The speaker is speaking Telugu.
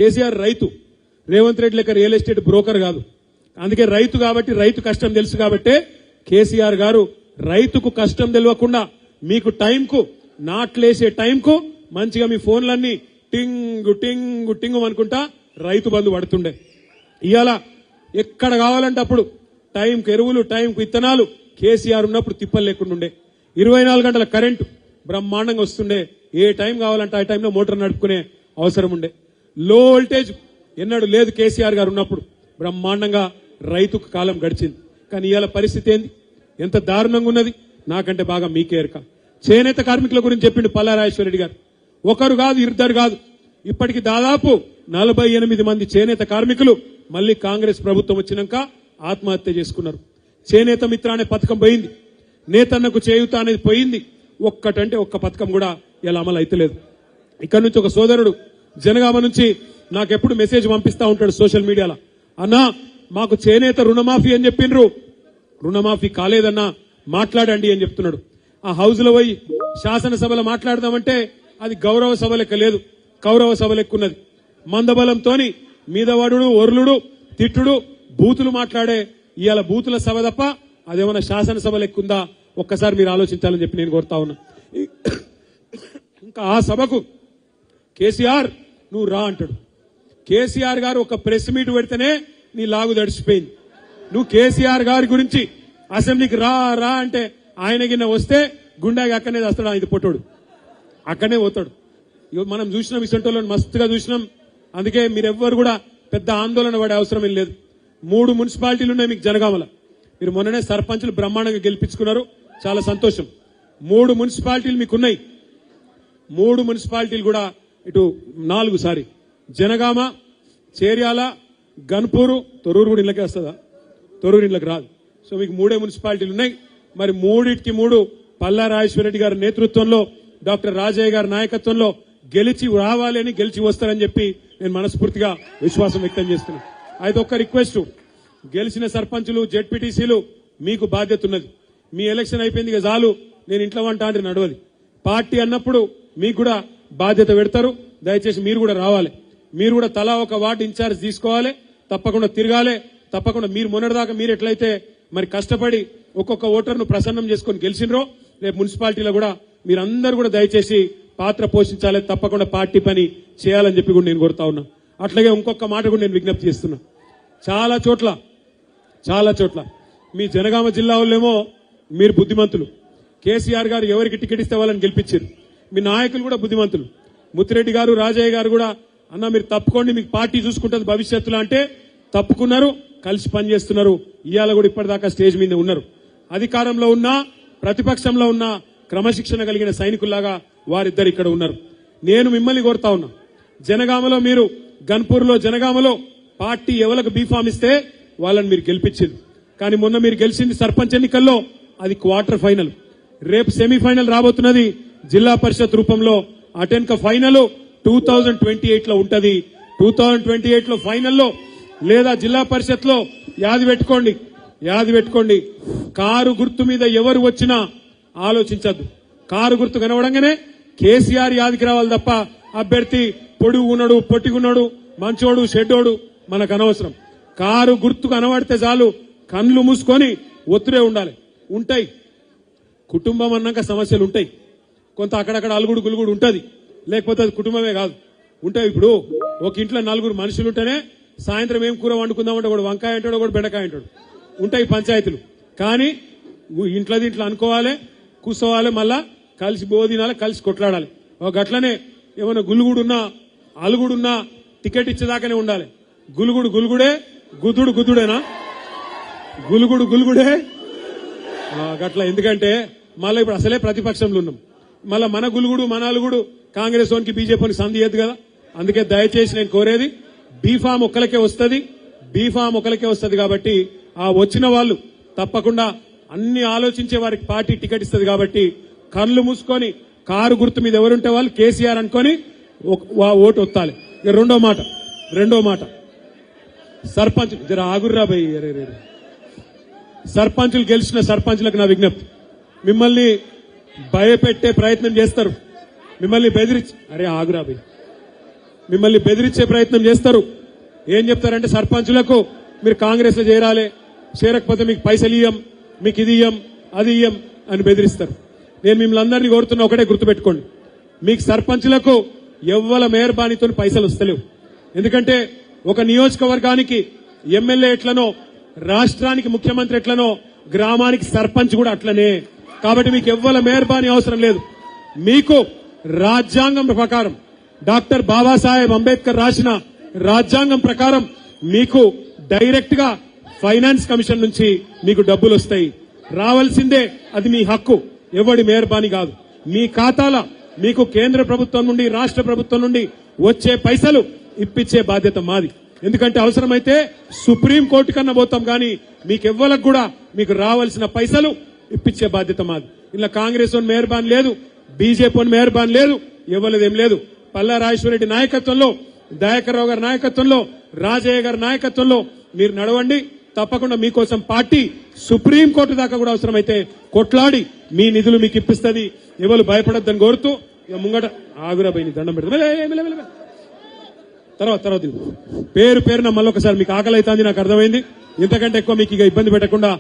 కేసీఆర్ రైతు, రేవంత్ రెడ్డి లెక్క రియల్ ఎస్టేట్ బ్రోకర్ కాదు. అందుకే రైతు కాబట్టి రైతు కష్టం తెలుసు కాబట్టే కేసీఆర్ గారు రైతుకు కష్టం తెలియకుండా మీకు టైంకు నాట్లేసే టైంకు మంచిగా మీ ఫోన్లన్నీ టింగు టింగు టింగు అనుకుంటా రైతు బంధు పడుతుండే. ఇవాళ ఎక్కడ కావాలంటే అప్పుడు టైంకు ఎరువులు, టైంకు విత్తనాలు కేసీఆర్ ఉన్నప్పుడు తిప్పలు లేకుండా ఉండే. 24 గంటల కరెంటు బ్రహ్మాండంగా వస్తుండే. ఏ టైం కావాలంటే ఆ టైంలో మోటార్ నడుపుకునే అవసరం ఉండే. లో వోల్టేజ్ ఎన్నడూ లేదు కేసీఆర్ గారు ఉన్నప్పుడు. బ్రహ్మాండంగా రైతుకు కాలం గడిచింది. కానీ ఇవాళ పరిస్థితి ఏంది, ఎంత దారుణంగా ఉన్నది నాకంటే బాగా మీకే ఎరక. చేనేత కార్మికుల గురించి చెప్పిండు పల్లా రాజేశ్వరరెడ్డి గారు. ఒకరు కాదు, ఇద్దరు కాదు, ఇప్పటికి దాదాపు 48 మంది చేనేత కార్మికులు మళ్లీ కాంగ్రెస్ ప్రభుత్వం వచ్చినాక ఆత్మహత్య చేసుకున్నారు. చేనేత మిత్ర అనే పథకం పోయింది, నేతన్నకు చేయూత అనేది పోయింది. ఒక్కటంటే ఒక్క పథకం కూడా ఇలా అమలు అయితలేదు. ఇక్కడ నుంచి ఒక సోదరుడు జనగామ నుంచి నాకెప్పుడు మెసేజ్ పంపిస్తా ఉంటాడు సోషల్ మీడియాలో, అన్నా మాకు చేనేత రుణమాఫీ అని చెప్పిండ్రు, రుణమాఫీ కాలేదన్నా మాట్లాడండి అని చెప్తున్నాడు. ఆ హౌస్ లో పోయి శాసనసభలో మాట్లాడదామంటే అది గౌరవ సభ లెక్క లేదు, కౌరవ సభ లెక్క ఉన్నది. మందబలంతోని మీదవాడు, ఒర్లుడు, తిట్టుడు, బూతులు మాట్లాడే ఇవాళ బూతుల సభ తప్ప అదేమన్నా శాసనసభ లెక్కుందా ఒక్కసారి మీరు ఆలోచించాలని చెప్పి నేను కోరుతా ఉన్నా. ఇంకా ఆ సభకు కేసీఆర్ నువ్వు రా అంటాడు. కేసీఆర్ గారు ఒక ప్రెస్ మీట్ పెడితేనే నీ లాగు దడిచిపోయింది. నువ్వు కేసీఆర్ గారి గురించి అసెంబ్లీకి రా రా అంటే ఆయన గిన్న వస్తే గుండాకి అక్కడనే వస్తాడు, ఇది పొట్టోడు అక్కడనే పోతాడు. మనం చూసినాం, ఇసంటోళ్ళని మస్తుగా చూసినాం. అందుకే మీరెవ్వరు కూడా పెద్ద ఆందోళన పడే అవసరం ఏం లేదు. 3 మున్సిపాలిటీలు ఉన్నాయి మీకు జనగామల. మీరు మొన్ననే సర్పంచులు బ్రహ్మాండంగా గెలిపించుకున్నారు, చాలా సంతోషం. 3 మున్సిపాలిటీలు మీకున్నాయి. 3 మున్సిపాలిటీలు కూడా ఇటు 4 జనగామ, చేర్యాల, గన్పూరు, తొర్రూరు కూడా ఇళ్ళకే వస్తుందా? తొర్రూరు ఇళ్ళకి రాదు. సో మీకు 3 మున్సిపాలిటీలు ఉన్నాయి. మరి 3 పల్లా రాజేశ్వరరెడ్డి గారి నేతృత్వంలో, డాక్టర్ రాజయ్య గారి నాయకత్వంలో గెలిచి రావాలి అని, గెలిచి వస్తారని చెప్పి నేను మనస్ఫూర్తిగా విశ్వాసం వ్యక్తం చేస్తున్నాను. అయితే ఒక్క రిక్వెస్ట్, గెలిచిన సర్పంచులు, జెడ్పీటీసీలు మీకు బాధ్యత ఉన్నది. మీ ఎలక్షన్ అయిపోయింది ఇక చాలు, నేను ఇంట్లో వంట అంటే నడవది. పార్టీ అన్నప్పుడు మీకు కూడా బాధ్యత పెడతారు. దయచేసి మీరు కూడా రావాలి. మీరు కూడా తలా ఒక వార్డు ఇన్ఛార్జ్ తీసుకోవాలి, తప్పకుండా తిరగాలి. తప్పకుండా మీరు మొన్నటిదాకా మీరు ఎట్లయితే మరి కష్టపడి ఒక్కొక్క ఓటర్ను ప్రసన్నం చేసుకుని గెలిచినరో, రేపు మున్సిపాలిటీలో కూడా మీరందరూ కూడా దయచేసి పాత్ర పోషించాలి. తప్పకుండా పార్టీ పని చేయాలని చెప్పి కూడా నేను కోరుతా ఉన్నా. అట్లాగే ఇంకొక మాట కూడా నేను విజ్ఞప్తి చేస్తున్నా. చాలా చోట్ల మీ జనగామ జిల్లా వాళ్ళేమో మీరు బుద్ధిమంతులు, కేసీఆర్ గారు ఎవరికి టికెట్ ఇస్తే వాళ్ళని గెలిపించారు. మీ నాయకులు కూడా బుద్ధిమంతులు, ముత్తిరెడ్డి గారు, రాజయ్య గారు కూడా అన్న మీరు తప్పుకోండి, మీకు పార్టీ చూసుకుంటుంది భవిష్యత్తులో అంటే తప్పుకున్నారు, కలిసి పనిచేస్తున్నారు. ఇవాళ కూడా ఇప్పటిదాకా స్టేజ్ మీద ఉన్నారు. అధికారంలో ఉన్నా ప్రతిపక్షంలో ఉన్నా క్రమశిక్షణ కలిగిన సైనికుల్లాగా వారిద్దరు ఇక్కడ ఉన్నారు. నేను మిమ్మల్ని కోరుతా ఉన్నా, జనగామలో మీరు గన్పూర్లో, జనగామలో పార్టీ ఎవరికి బీఫామ్ ఇస్తే వాళ్ళని మీరు గెలిపించారు. కానీ మొన్న మీరు గెలిచింది సర్పంచ్ ఎన్నికల్లో, అది క్వార్టర్ ఫైనల్. రేపు సెమీఫైనల్ రాబోతున్నది జిల్లా పరిషత్ రూపంలో. అటెన్క ఫైనల్ 2028లో ఉంటది. 2028లో ఫైనల్లో లేదా జిల్లా పరిషత్ లో యాది పెట్టుకోండి, కారు గుర్తు మీద ఎవరు వచ్చినా ఆలోచించద్దు. కారు గుర్తు కనవడంగానే కేసీఆర్ యాదికి రావాలి తప్ప అభ్యర్థి పొడుగు ఉన్నాడు, పొట్టిగున్నాడు, మంచోడు, షెడ్డోడు మనకు అనవసరం. కారు గుర్తు కనబడితే చాలు, కళ్ళు మూసుకొని ఒత్తురే ఉండాలి. ఉంటాయి, కుటుంబం అన్నాక సమస్యలు ఉంటాయి, కొంత అక్కడక్కడ అలుగుడు గులుగుడు ఉంటది, లేకపోతే అది కుటుంబమే కాదు, ఉంటాయి. ఇప్పుడు ఒక ఇంట్లో 4 మనుషులు ఉంటేనే సాయంత్రం ఏం కూర వండుకుందామంటే ఒకడు వంకాయ అంటాడు, ఒకడు బెండకాయ అంటాడు. ఉంటాయి పంచాయతీలు. కానీ ఇంట్లో అనుకోవాలి, కూర్చోవాలి, మళ్ళా కలిసి బోధినాలి, కలిసి కొట్లాడాలి. ఒక గట్లనే ఏమైనా గులుగుడున్నా అలుగుడున్నా టికెట్ ఇచ్చేదాకానే ఉండాలి. గులుగుడే, గుద్దుడేనా? గులుగుడే గట్ల. ఎందుకంటే మళ్ళీ ఇప్పుడు అసలే ప్రతిపక్షంలో ఉన్నాం, మళ్ళా మన గులుగుడు మన అలుగుడు కాంగ్రెస్ వానికి బీజేపీని సంధియద్దు కదా. అందుకే దయచేసి నేను కోరేది, బీఫామ్ ఒక్కలకే వస్తుంది కాబట్టి ఆ వచ్చిన వాళ్ళు తప్పకుండా అన్ని ఆలోచించే వారికి పార్టీ టికెట్ ఇస్తుంది కాబట్టి కళ్ళు మూసుకొని కారు గుర్తు మీద ఎవరుంటే వాళ్ళు కేసీఆర్ అనుకొని ఓటు ఒత్తాలి. ఇక రెండో మాట సర్పంచ్ జర ఆగుర్రా భయ్, సర్పంచులు గెలిచిన సర్పంచులకు నా విజ్ఞప్తి, మిమ్మల్ని భయపెట్టే ప్రయత్నం చేస్తారు, మిమ్మల్ని బెదిరించి, అరే ఆగురా భయ్, మిమ్మల్ని బెదిరించే ప్రయత్నం చేస్తారు. ఏం చెప్తారంటే సర్పంచులకు మీరు కాంగ్రెస్ లో చేరాలి, చేరకపోతే మీకు పైసలు ఇయ్యం, మీకు ఇది ఇయ్యం అది ఇయ్యం అని బెదిరిస్తారు. నేను మిమ్మల్ని అందరినీ కోరుతున్నా, ఒకటే గుర్తుపెట్టుకోండి, మీకు సర్పంచులకు ఎవ్వల మేయర్బానితో పైసలు వస్తలేవు. ఎందుకంటే ఒక నియోజకవర్గానికి ఎమ్మెల్యే ఎట్లనో, రాష్ట్రానికి ముఖ్యమంత్రి ఎట్లనో, గ్రామానికి సర్పంచ్ కూడా అట్లనే. కాబట్టి మీకు ఎవ్వల మేయర్బాని అవసరం లేదు. మీకు రాజ్యాంగం ప్రకారం, డాక్టర్ బాబాసాహెబ్ అంబేద్కర్ రాసిన రాజ్యాంగం ప్రకారం మీకు డైరెక్ట్ గా ఫైనాన్స్ కమిషన్ నుంచి మీకు డబ్బులు వస్తాయి. రావాల్సిందే, అది మీ హక్కు, ఎవడి మేయర్బాని కాదు. మీ ఖాతాల మీకు కేంద్ర ప్రభుత్వం నుండి, రాష్ట్ర ప్రభుత్వం నుండి వచ్చే పైసలు ఇప్పించే బాధ్యత మాది. ఎందుకంటే అవసరమైతే సుప్రీం కోర్టు కన్నా పోతాం, కానీ మీకెవ్వలకు కూడా మీకు రావాల్సిన పైసలు ఇప్పించే బాధ్యత మాది. ఇలా కాంగ్రెస్ మేయర్బాన్ లేదు, బీజేపీ మేయర్బాన్ లేదు, ఇవ్వలేదేం లేదు. పల్లా రాజేశ్వరరెడ్డి నాయకత్వంలో, దయాకర్ రావు గారి నాయకత్వంలో, రాజయ్య గారి నాయకత్వంలో మీరు నడవండి. తప్పకుండా మీకోసం పార్టీ సుప్రీం కోర్టు దాకా కూడా అవసరమైతే కొట్లాడి మీ నిధులు మీకు ఇప్పిస్తుంది. ఎవరు భయపడొద్దని కోరుతూ ఇక ముంగట ఆగురా పోయి దండం పెడతా. తర్వాత పేరున మళ్ళొకసారి మీకు ఆకలి అవుతుంది, నాకు అర్థమైంది. ఇంతకంటే ఎక్కువ మీకు ఇక ఇబ్బంది పెట్టకుండా